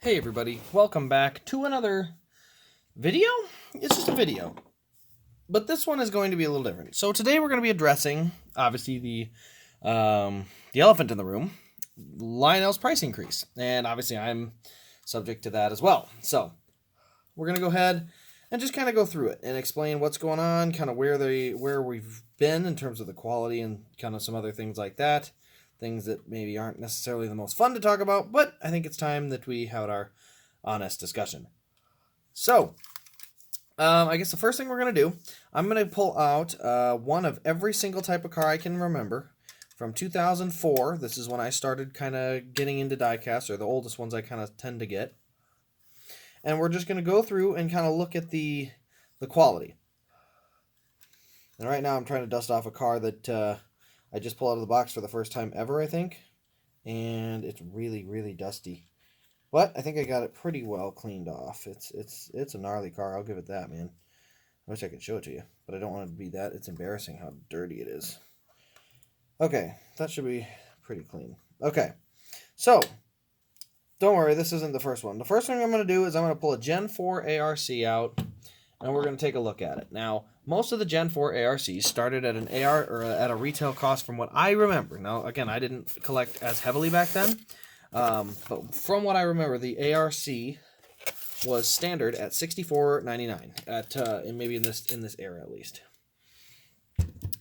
Hey everybody, welcome back to another video. It's just a video, but this one is going to be a little different. So today we're going to be addressing, obviously, the elephant in the room, Lionel's price increase, and obviously I'm subject to that as well. So we're going to go ahead and just kind of go through it and explain what's going on, kind of where we've been in terms of the quality and kind of some other things like that. Things that maybe aren't necessarily the most fun to talk about, but I think it's time that we have our honest discussion. So, I guess the first thing we're going to do, I'm going to pull out one of every single type of car I can remember from 2004. This is when I started kind of getting into diecast, or the oldest ones I kind of tend to get. And we're just going to go through and kind of look at the quality. And right now I'm trying to dust off a car that I just pulled out of the box for the first time ever, I think. And it's really, really dusty. But I think I got it pretty well cleaned off. It's a gnarly car, I'll give it that, man. I wish I could show it to you, but I don't want it to be that. It's embarrassing how dirty it is. Okay, that should be pretty clean. Okay, so, don't worry, this isn't the first one. The first thing I'm going to do is I'm going to pull a Gen 4 ARC out, and we're going to take a look at it. Now, most of the Gen 4 ARCs started at an AR or at a retail cost from what I remember. Now, again, I didn't collect as heavily back then, but from what I remember, the ARC was standard at $64.99 at and maybe in this era at least.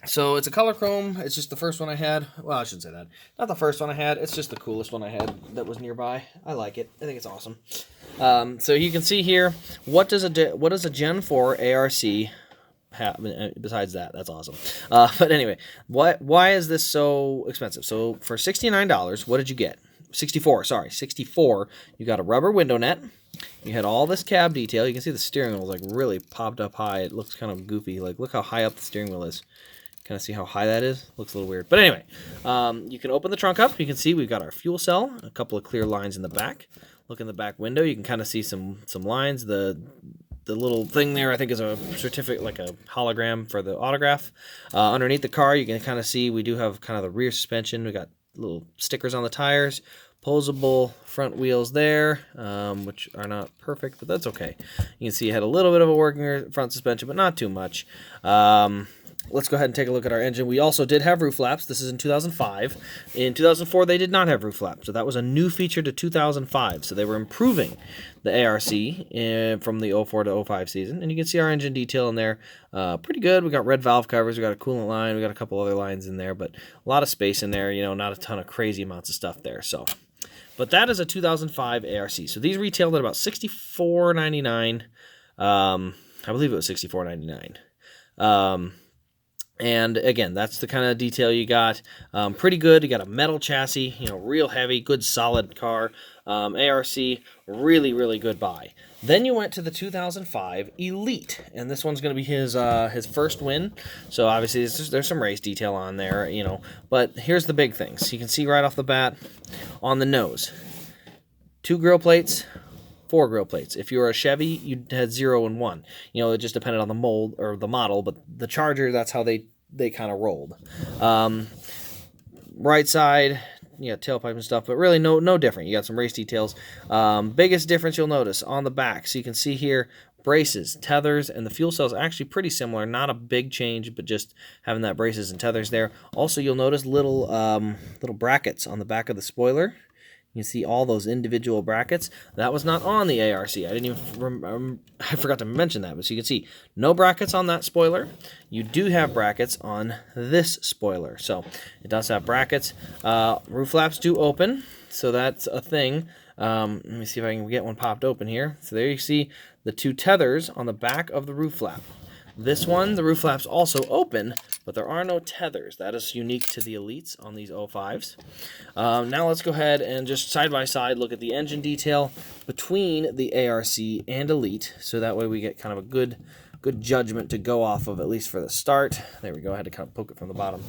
So it's a color chrome. It's just the first one I had. Well, I shouldn't say that. Not the first one I had. It's just the coolest one I had that was nearby. I like it. I think it's awesome. So you can see here, what does a Gen 4 ARC have besides that? That's awesome. But anyway, why is this so expensive? So for $69, what did you get? 64, sorry, 64. You got a rubber window net. You had all this cab detail. You can see the steering wheel is like really popped up high. It looks kind of goofy. Like, look how high up the steering wheel is. Kind of see how high that is? Looks a little weird. But anyway, you can open the trunk up. You can see we've got our fuel cell, a couple of clear lines in the back. Look in the back window. You can kind of see some lines. The little thing there, I think, is a certificate, like a hologram for the autograph. Underneath the car, you can kind of see we do have kind of the rear suspension. We got little stickers on the tires. Posable front wheels there, which are not perfect, but that's okay. You can see it had a little bit of a working front suspension, but not too much. Let's go ahead and take a look at our engine. We also did have roof flaps. This is in 2005. In 2004, they did not have roof flaps, so that was a new feature to 2005. So they were improving the ARC from the 04 to 05 season. And you can see our engine detail in there. Pretty good. We got red valve covers. We got a coolant line. We got a couple other lines in there, but a lot of space in there. You know, not a ton of crazy amounts of stuff there. So, but that is a 2005 ARC. So these retailed at about $64.99. I believe it was $64.99. And again, that's the kind of detail you got. Pretty good. You got a metal chassis, you know, real heavy, good solid car. ARC, really, really good buy. Then you went to the 2005 Elite, and this one's going to be his first win. So obviously there's some race detail on there, you know. But here's the big things. You can see right off the bat on the nose, 2 grill plates. 4 grill plates. If you were a Chevy, you had 0 and 1. You know, it just depended on the mold or the model, but the Charger, that's how they kind of rolled. Right side, yeah, tailpipe and stuff, but really no different. You got some race details. Biggest difference you'll notice on the back. So you can see here, braces, tethers, and the fuel cell is actually pretty similar. Not a big change, but just having that braces and tethers there. Also, you'll notice little brackets on the back of the spoiler. You can see all those individual brackets. That was not on the ARC. I forgot to mention that, but so you can see no brackets on that spoiler. You do have brackets on this spoiler. So it does have brackets. Roof flaps do open, so that's a thing. Let me see if I can get one popped open here. So there you see the 2 tethers on the back of the roof flap. This one, the roof flaps also open, but there are no tethers. That is unique to the Elites on these 05s. Now let's go ahead and just side by side look at the engine detail between the ARC and Elite, so that way we get kind of a good judgment to go off of, at least for the start. There we go. I had to kind of poke it from the bottom.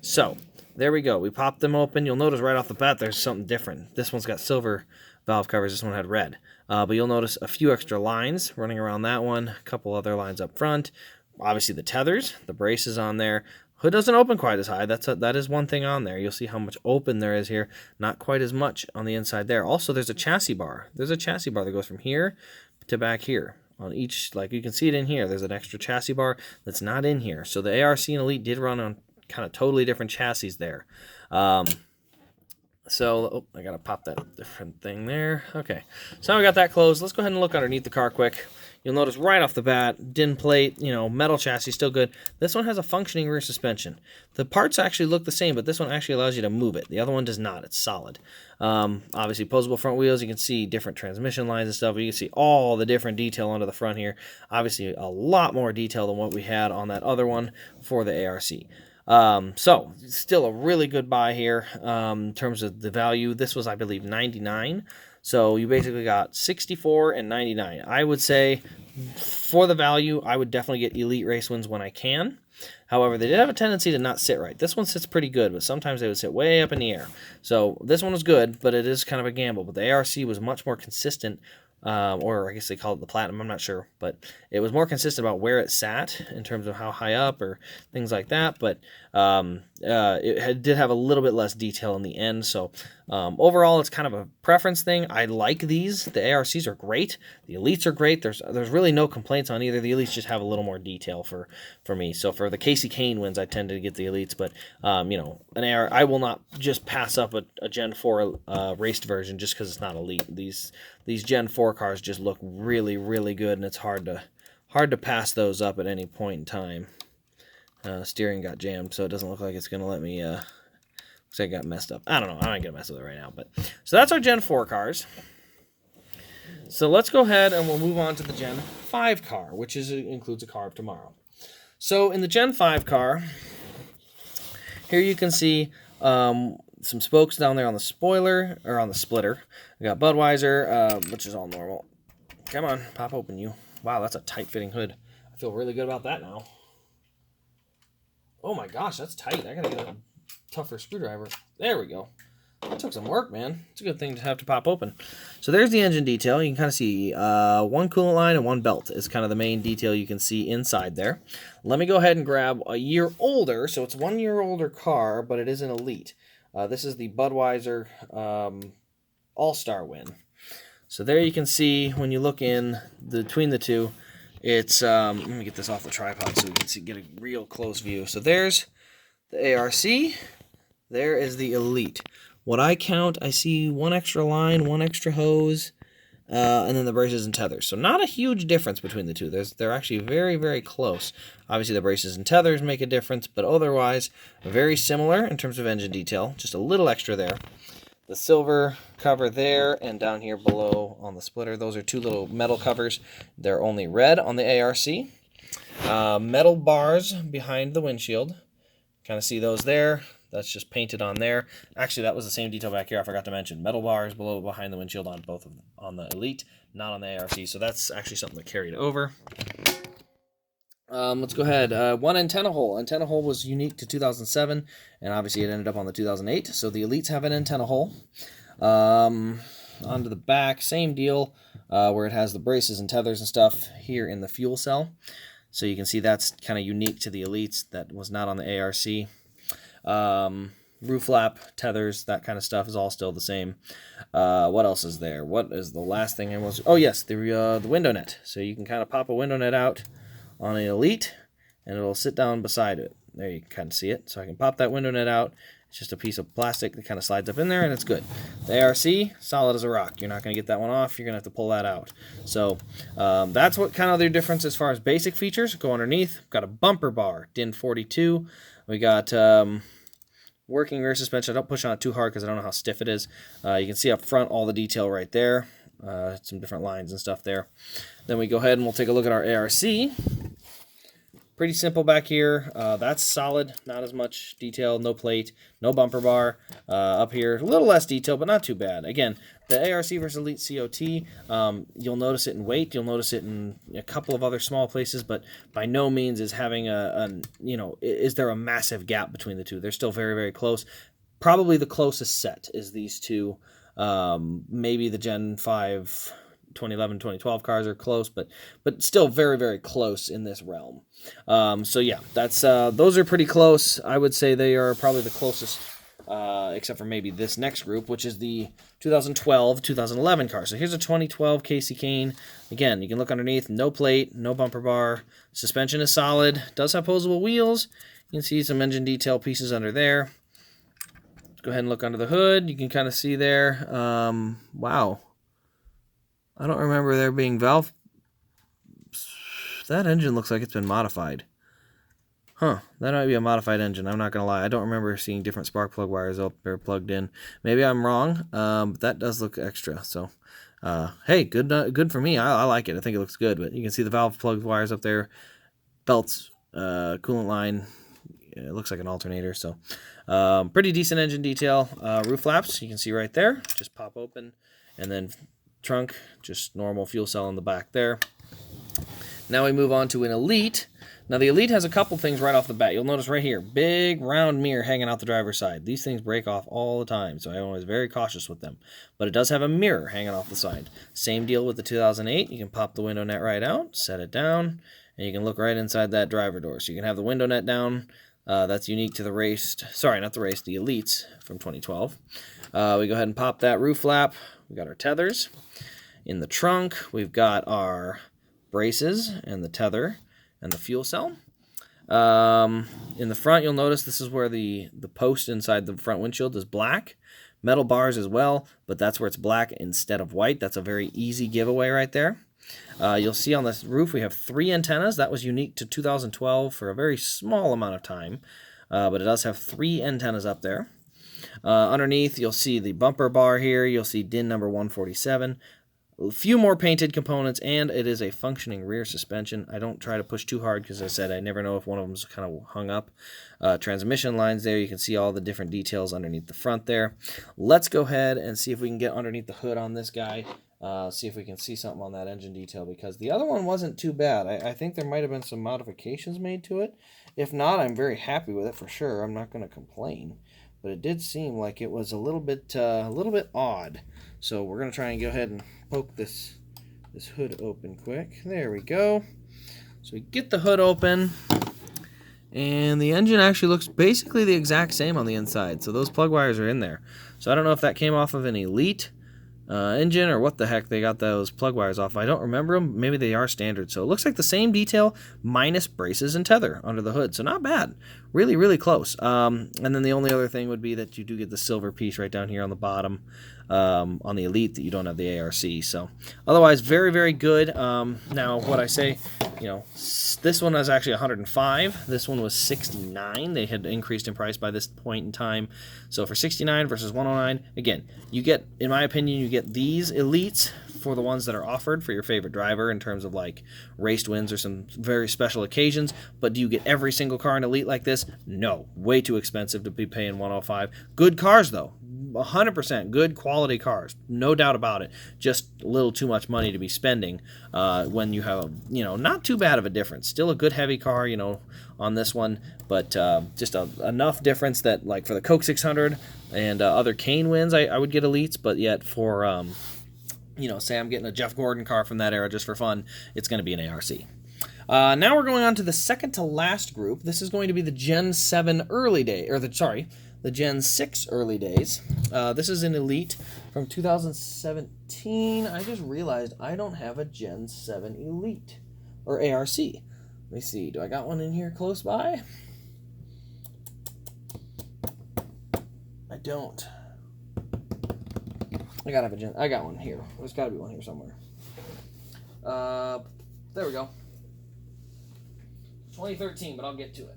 So there we go. We popped them open. You'll notice right off the bat there's something different. This one's got silver valve covers. This one had red. But you'll notice a few extra lines running around that one, a couple other lines up front. Obviously the tethers, the braces on there, Hood doesn't open quite as high. That is one thing on there. You'll see how much open there is here. Not quite as much on the inside there. Also, there's a chassis bar. There's a chassis bar that goes from here to back here. On each, like you can see it in here, there's an extra chassis bar that's not in here. So the ARC and Elite did run on kind of totally different chassis there. So, I gotta pop that different thing there. Okay, so now we got that closed. Let's go ahead and look underneath the car quick. You'll notice right off the bat, din plate, metal chassis, still good. This one has a functioning rear suspension. The parts actually look the same, but this one actually allows you to move it. The other one does not. It's solid. Obviously, posable front wheels. You can see different transmission lines and stuff. You can see all the different detail under the front here. Obviously, a lot more detail than what we had on that other one for the ARC. So still a really good buy here in terms of the value. This was, I believe, $99. So you basically got $64 and $99. I would say for the value, I would definitely get Elite Race Wins when I can. However, they did have a tendency to not sit right. This one sits pretty good, but sometimes they would sit way up in the air. So this one was good, but it is kind of a gamble. But the ARC was much more consistent. Or I guess they call it the Platinum, I'm not sure, but it was more consistent about where it sat in terms of how high up or things like that, but did have a little bit less detail in the end, so overall it's kind of a preference thing. I like these. The ARCs are great. The Elites are great. There's really no complaints on either. The Elites just have a little more detail for me. So for the Casey Kane wins, I tend to get the Elites, but an AR, I will not just pass up a Gen 4 raced version just because it's not Elite. These Gen 4 cars just look really, really good, and it's hard to pass those up at any point in time. Steering got jammed, so it doesn't look like it's going to let me... looks like it got messed up. I don't know. I'm not going to mess with it right now. So that's our Gen 4 cars. So let's go ahead and we'll move on to the Gen 5 car, which includes a car of tomorrow. So in the Gen 5 car, here you can see... some spokes down there on the spoiler, or on the splitter. We got Budweiser, which is all normal. Come on, pop open you. Wow, that's a tight-fitting hood. I feel really good about that now. Oh my gosh, that's tight. I gotta get a tougher screwdriver. There we go. That took some work, man. It's a good thing to have to pop open. So there's the engine detail. You can kind of see one coolant line and one belt is kind of the main detail you can see inside there. Let me go ahead and grab a year older. So it's 1 year older car, but it is an Elite. This is the Budweiser All-Star win. So there you can see when you look in between the two, it's let me get this off the tripod so we can get a real close view. So there's the ARC, there is the Elite. What I count, I see one extra line, one extra hose, and then the braces and tethers. So not a huge difference between the two. They're actually very, very close. Obviously the braces and tethers make a difference, but otherwise very similar in terms of engine detail. Just a little extra there. The silver cover there and down here below on the splitter, those are two little metal covers. They're only red on the ARC. Metal bars behind the windshield. Kind of see those there. That's just painted on there. Actually, that was the same detail back here. I forgot to mention. Metal bars behind the windshield on both of them, on the Elite, not on the ARC. So that's actually something that carried over. Let's go ahead. One antenna hole. Antenna hole was unique to 2007, and obviously it ended up on the 2008. So the Elites have an antenna hole. Onto the back, same deal, where it has the braces and tethers and stuff here in the fuel cell. So you can see that's kind of unique to the Elites. That was not on the ARC. Roof flap, tethers, that kind of stuff is all still the same. What else is there? What is the last thing I was... Oh, yes, the window net. So you can kind of pop a window net out on an Elite, and it'll sit down beside it. There you can kind of see it. So I can pop that window net out. It's just a piece of plastic that kind of slides up in there, and it's good. The ARC, solid as a rock. You're not going to get that one off. You're going to have to pull that out. So that's what kind of their difference as far as basic features. Go underneath. Got a bumper bar, DIN 42. We got working rear suspension. I don't push on it too hard because I don't know how stiff it is. You can see up front all the detail right there. Some different lines and stuff there. Then we go ahead and we'll take a look at our ARC. Pretty simple back here. That's solid. Not as much detail. No plate. No bumper bar. Up here, a little less detail, but not too bad. Again, the ARC versus Elite COT, you'll notice it in weight. You'll notice it in a couple of other small places, but by no means is having is there a massive gap between the two. They're still very, very close. Probably the closest set is these two. Maybe the Gen 5 2011, 2012 cars are close, but still very, very close in this realm. So yeah, that's those are pretty close. I would say they are probably the closest, except for maybe this next group, which is the 2012, 2011 car. So here's a 2012 Casey Kane. Again, you can look underneath, no plate, no bumper bar. Suspension is solid, does have posable wheels. You can see some engine detail pieces under there. Go ahead and look under the hood. You can kind of see there. Wow. I don't remember there being valve. That engine looks like it's been modified. Huh. That might be a modified engine. I'm not going to lie. I don't remember seeing different spark plug wires up there plugged in. Maybe I'm wrong. But that does look extra. So, hey, good for me. I like it. I think it looks good. But you can see the valve plug wires up there. Belts, coolant line. It looks like an alternator, so pretty decent engine detail. Roof flaps, you can see right there, just pop open, and then trunk, just normal fuel cell in the back there. Now we move on to an Elite. Now the Elite has a couple things right off the bat. You'll notice right here, big round mirror hanging out the driver's side. These things break off all the time, so I'm always very cautious with them. But it does have a mirror hanging off the side. Same deal with the 2008. You can pop the window net right out, set it down, and you can look right inside that driver door. So you can have the window net down. That's unique to the the Elites from 2012. We go ahead and pop that roof flap. We got our tethers. In the trunk, we've got our braces and the tether and the fuel cell. In the front, you'll notice this is where the post inside the front windshield is black. Metal bars as well, but that's where it's black instead of white. That's a very easy giveaway right there. You'll see on this roof we have 3 antennas. That was unique to 2012 for a very small amount of time, but it does have 3 antennas up there. Underneath, you'll see the bumper bar here. You'll see DIN number 147. A few more painted components, and it is a functioning rear suspension. I don't try to push too hard because I said I never know if one of them's kind of hung up. Transmission lines there. You can see all the different details underneath the front there. Let's go ahead and see if we can get underneath the hood on this guy. See if we can see something on that engine detail, because the other one wasn't too bad. I think there might have been some modifications made to it. If not, I'm very happy with it for sure. I'm not going to complain. But it did seem like it was a little bit odd. So we're going to try and go ahead and poke this hood open quick. There we go. So we get the hood open, and the engine actually looks basically the exact same on the inside. So those plug wires are in there. So I don't know if that came off of an Elite engine or what the heck they got those plug wires off. I don't remember them. Maybe they are standard. So it looks like the same detail minus braces and tether under the hood. So not bad. Really, really close. And then the only other thing would be that you do get the silver piece right down here on the bottom on the Elite that you don't have the ARC. So otherwise, very, very good. Now, what I say, this one was actually 105. This one was 69. They had increased in price by this point in time. So for 69 versus 109, again, you get, in my opinion, you get these Elites for the ones that are offered for your favorite driver in terms of like raced wins or some very special occasions. But do you get every single car in Elite like this? No, way too expensive to be paying 105. Good cars though, 100% good quality cars, no doubt about it. Just a little too much money to be spending when you have not too bad of a difference. Still a good heavy car, on this one, but just enough difference that like for the Coke 600 and other Kane wins, I would get Elites, but yet for say I'm getting a Jeff Gordon car from that era just for fun, it's going to be an ARC. Now we're going on to the second to last group. This is going to be the Gen 7 early day, the Gen 6 early days. This is an Elite from 2017. I just realized I don't have a Gen 7 Elite or ARC. Let me see. Do I got one in here close by? I don't. I got one here. There's got to be one here somewhere. There we go. 2013, but I'll get to it.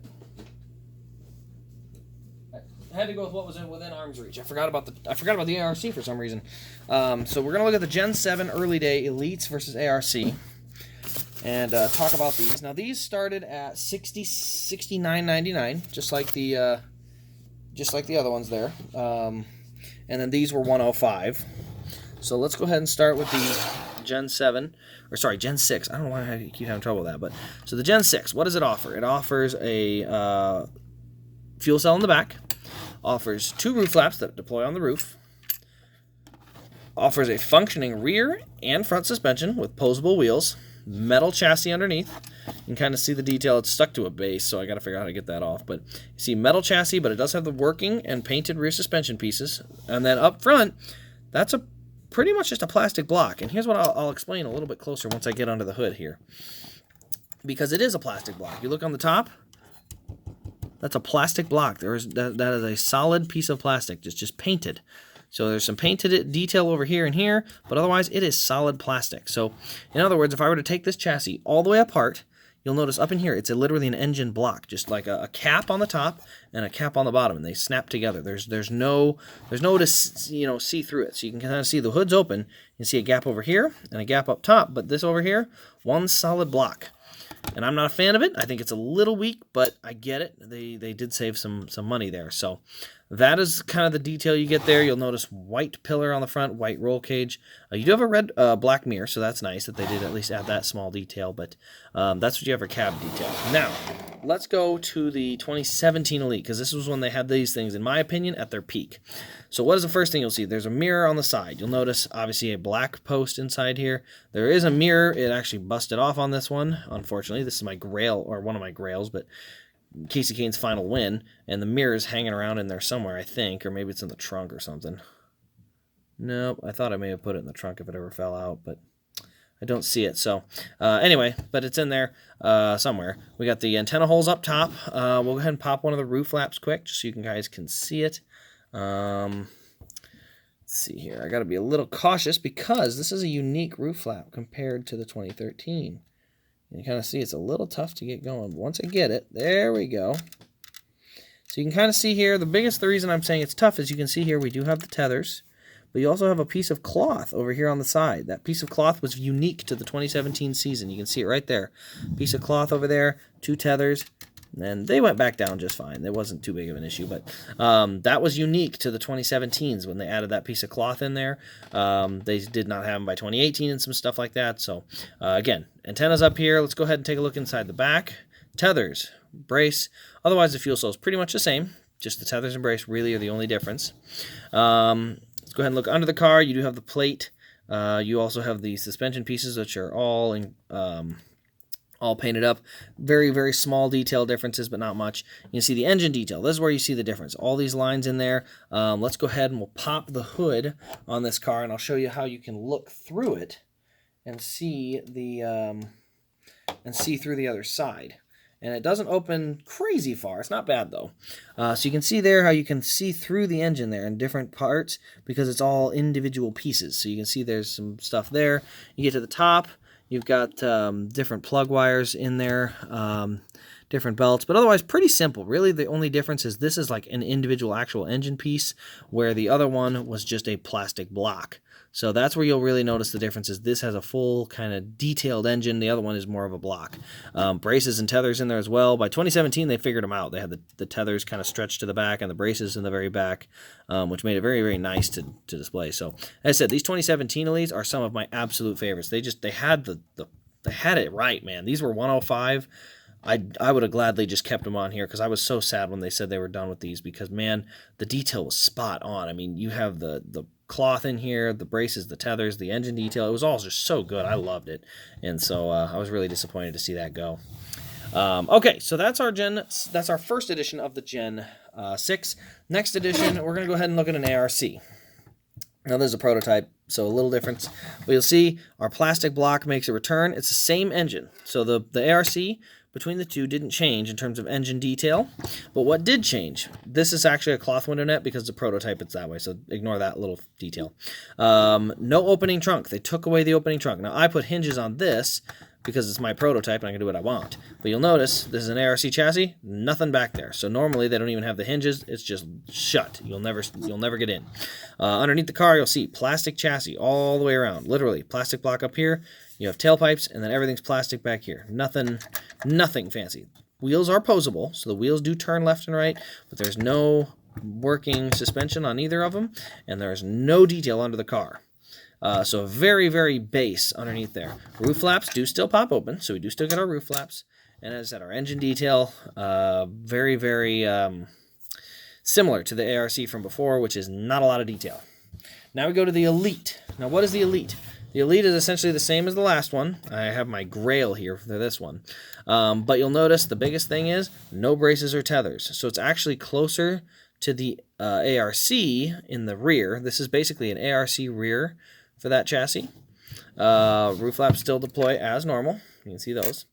I had to go with what was within arm's reach. I forgot about the ARC for some reason. So we're gonna look at the Gen 7 early day Elites versus ARC, and talk about these. Now these started at $69.99, just like the other ones there. And then these were $105. So let's go ahead and start with the Gen 7, Gen 6. I don't know why I keep having trouble with that, but so the Gen 6, what does it offer? It offers a fuel cell in the back, offers 2 roof flaps that deploy on the roof, Offers a functioning rear and front suspension with posable wheels, metal chassis underneath. You can kind of see the detail. It's stuck to a base, so I got to figure out how to get that off. But you see metal chassis, but it does have the working and painted rear suspension pieces. And then up front, that's pretty much just a plastic block. And here's what I'll explain a little bit closer once I get under the hood here. Because it is a plastic block. You look on the top, that's a plastic block. That is a solid piece of plastic, just painted. So there's some painted detail over here and here, but otherwise it is solid plastic. So in other words, if I were to take this chassis all the way apart, you'll notice up in here it's literally an engine block, just like a cap on the top and a cap on the bottom, and they snap together. There's no to see through it. So you can kind of see the hood's open. You can see a gap over here and a gap up top, but this over here, one solid block. And I'm not a fan of it. I think it's a little weak, but I get it. They did save some money there. So that is kind of the detail you get there. You'll notice white pillar on the front, white roll cage. You do have a black mirror, so that's nice that they did at least add that small detail. But that's what you have for cab detail. Now, let's go to the 2017 Elite, because this was when they had these things, in my opinion, at their peak. So what is the first thing you'll see? There's a mirror on the side. You'll notice, obviously, a black post inside here. There is a mirror. It actually busted off on this one, unfortunately. This is my grail, or one of my grails, but Casey Kane's final win, and the mirror is hanging around in there somewhere, I think, or maybe it's in the trunk or something. Nope, I thought I may have put it in the trunk if it ever fell out, but I don't see it. So anyway, but it's in there somewhere. We got the antenna holes up top. We'll go ahead and pop one of the roof flaps quick, just so you guys can see it. Let's see here. I got to be a little cautious because this is a unique roof flap compared to the 2013. You can kind of see it's a little tough to get going. But once I get it, there we go. So you can kind of see here, the reason I'm saying it's tough is you can see here we do have the tethers, but you also have a piece of cloth over here on the side. That piece of cloth was unique to the 2017 season. You can see it right there. Piece of cloth over there, 2 tethers, and they went back down just fine. It wasn't too big of an issue, but that was unique to the 2017s when they added that piece of cloth in there. They did not have them by 2018 and some stuff like that. So again, antennas up here. Let's go ahead and take a look inside the back. Tethers, brace. Otherwise, the fuel cell is pretty much the same. Just the tethers and brace really are the only difference. Let's go ahead and look under the car. You do have the plate. You also have the suspension pieces, which are all painted up. Very, very small detail differences, but not much. You can see the engine detail. This is where you see the difference. All these lines in there. Let's go ahead and we'll pop the hood on this car, and I'll show you how you can look through it and see through the other side. And it doesn't open crazy far. It's not bad, though. So you can see there how you can see through the engine there in different parts because it's all individual pieces. So you can see there's some stuff there. You get to the top. You've got different plug wires in there, different belts, but otherwise pretty simple. Really, the only difference is this is like an individual actual engine piece where the other one was just a plastic block. So that's where you'll really notice the difference is this has a full kind of detailed engine. The other one is more of a block. Braces and tethers in there as well. By 2017, they figured them out. They had the tethers kind of stretched to the back and the braces in the very back, which made it very, very nice to display. So as I said, these 2017 Elites are some of my absolute favorites. They had they had it right, man. These were 105. I would have gladly just kept them on here because I was so sad when they said they were done with these because, man, the detail was spot on. I mean, you have the cloth in here, the braces, the tethers, the engine detail. It was all just so good. I loved it. And so I was really disappointed to see that go. Okay, so that's our first edition of the Gen 6. Next edition, we're going to go ahead and look at an ARC. Now, there's a prototype, so a little difference. But you'll see our plastic block makes a return. It's the same engine. So the ARC between the two didn't change in terms of engine detail. But what did change? This is actually a cloth window net because the prototype it's that way, so ignore that little detail. No opening trunk. They took away the opening trunk. Now, I put hinges on this because it's my prototype and I can do what I want. But you'll notice this is an ARC chassis, nothing back there. So normally they don't even have the hinges. It's just shut. You'll never get in. Underneath the car, you'll see plastic chassis all the way around. Literally, plastic block up here. You have tailpipes, and then everything's plastic back here. Nothing fancy. Wheels are posable, so the wheels do turn left and right, but there's no working suspension on either of them, and there's no detail under the car. So very, very base underneath there. Roof flaps do still pop open, so we do still get our roof flaps. And as I said, our engine detail, very, very similar to the ARC from before, which is not a lot of detail. Now we go to the Elite. Now, what is the Elite? The Elite is essentially the same as the last one. I have my Grail here for this one. But you'll notice the biggest thing is no braces or tethers. So it's actually closer to the ARC in the rear. This is basically an ARC rear for that chassis. Roof flaps still deploy as normal. You can see those.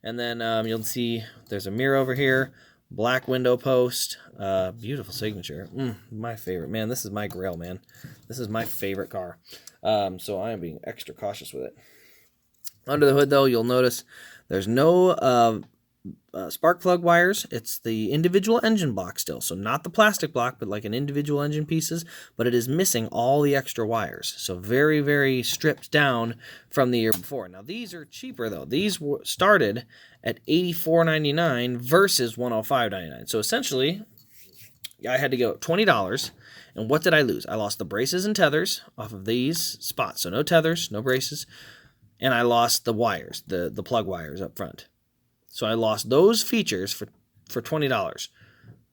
And then you'll see there's a mirror over here, black window post, beautiful signature. My favorite. Man, this is my Grail, man. This is my favorite car. So I am being extra cautious with it. Under the hood, though, you'll notice there's no spark plug wires. It's the individual engine block still. So not the plastic block, but like an individual engine pieces. But it is missing all the extra wires. So very, very stripped down from the year before. Now, these are cheaper, though. These started at $84.99 versus $105.99. So essentially, I had to go $20. And what did I lose? I lost the braces and tethers off of these spots. So no tethers, no braces. And I lost the wires, the plug wires up front. So I lost those features for $20.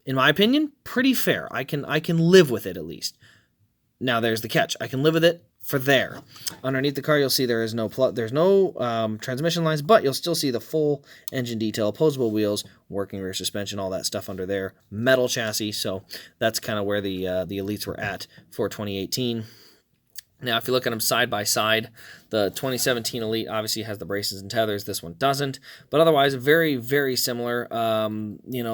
In my opinion, pretty fair. I can live with it at least. Now there's the catch. I can live with it for there. Underneath the car, you'll see there's no transmission lines, but you'll still see the full engine detail, opposable wheels, working rear suspension, all that stuff under there. Metal chassis. So that's kind of where the Elites were at for 2018. Now, if you look at them side by side, the 2017 Elite obviously has the braces and tethers. This one doesn't. But otherwise, very, very similar.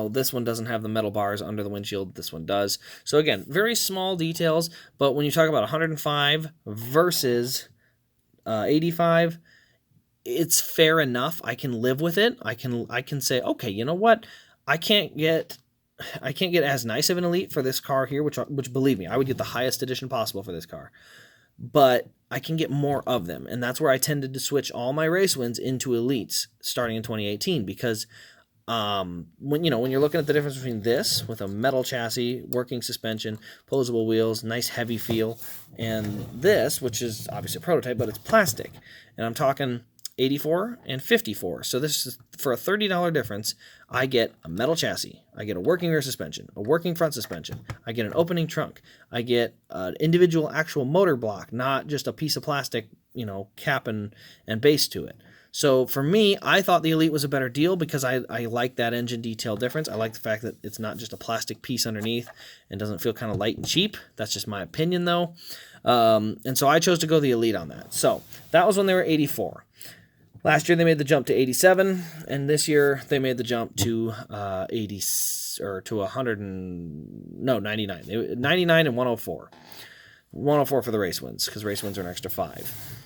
This one doesn't have the metal bars under the windshield. This one does. So, again, very small details. But when you talk about 105 versus 85, it's fair enough. I can live with it. I can say, okay, you know what? I can't get as nice of an Elite for this car here, which believe me, I would get the highest edition possible for this car. But I can get more of them, and that's where I tended to switch all my race wins into Elites starting in 2018 because when you're looking at the difference between this with a metal chassis, working suspension, posable wheels, nice heavy feel, and this, which is obviously a prototype, but it's plastic, and I'm talking 84 and 54. So this is for a $30 difference. I get a metal chassis. I get a working rear suspension, a working front suspension. I get an opening trunk. I get an individual actual motor block, not just a piece of plastic, cap and base to it. So for me, I thought the Elite was a better deal because I like that engine detail difference. I like the fact that it's not just a plastic piece underneath and doesn't feel kind of light and cheap. That's just my opinion, though. And so I chose to go the Elite on that. So that was when they were 84. Last year they made the jump to 87, and this year they made the jump to 99. 99 and 104. 104 for the race wins because race wins are an extra 5.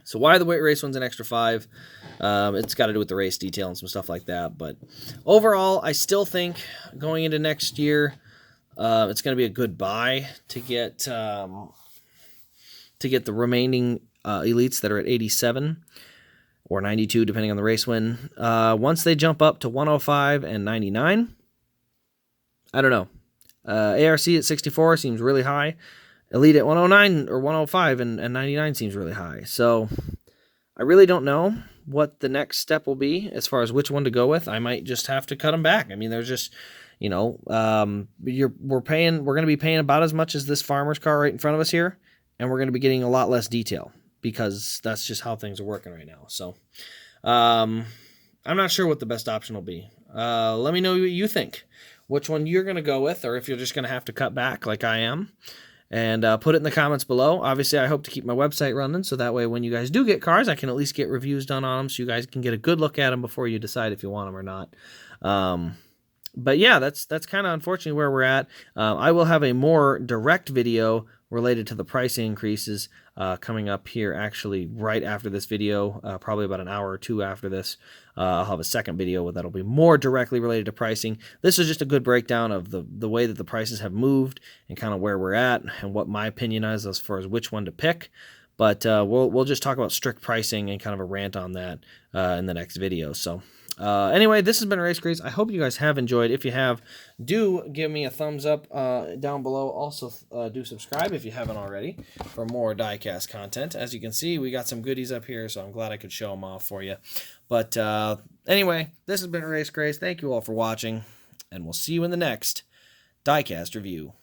So why the race wins an extra 5? It's got to do with the race detail and some stuff like that. But overall, I still think going into next year, it's going to be a good buy to get the remaining Elites that are at 87. Or 92, depending on the race win. Once they jump up to 105 and 99, I don't know. ARC at 64 seems really high. Elite at 109 or 105 and 99 seems really high. So I really don't know what the next step will be as far as which one to go with. I might just have to cut them back. I mean, there's just, we're going to be paying about as much as this farmer's car right in front of us here, and we're going to be getting a lot less detail. Because that's just how things are working right now. So I'm not sure what the best option will be. Let me know what you think. Which one you're going to go with, or if you're just going to have to cut back like I am. And put it in the comments below. Obviously, I hope to keep my website running, so that way when you guys do get cars, I can at least get reviews done on them, so you guys can get a good look at them before you decide if you want them or not. But yeah, that's kind of unfortunately where we're at. I will have a more direct video related to the price increases coming up here actually right after this video, probably about an hour or two after this. I'll have a second video that'll be more directly related to pricing. This is just a good breakdown of the way that the prices have moved and kind of where we're at and what my opinion is as far as which one to pick. But we'll just talk about strict pricing and kind of a rant on that in the next video. So anyway, this has been Race Craze. I hope you guys have enjoyed. If you have, do give me a thumbs up down below. Also, do subscribe if you haven't already for more diecast content. As you can see, we got some goodies up here, so I'm glad I could show them off for you. But anyway, this has been Race Craze. Thank you all for watching, and we'll see you in the next diecast review.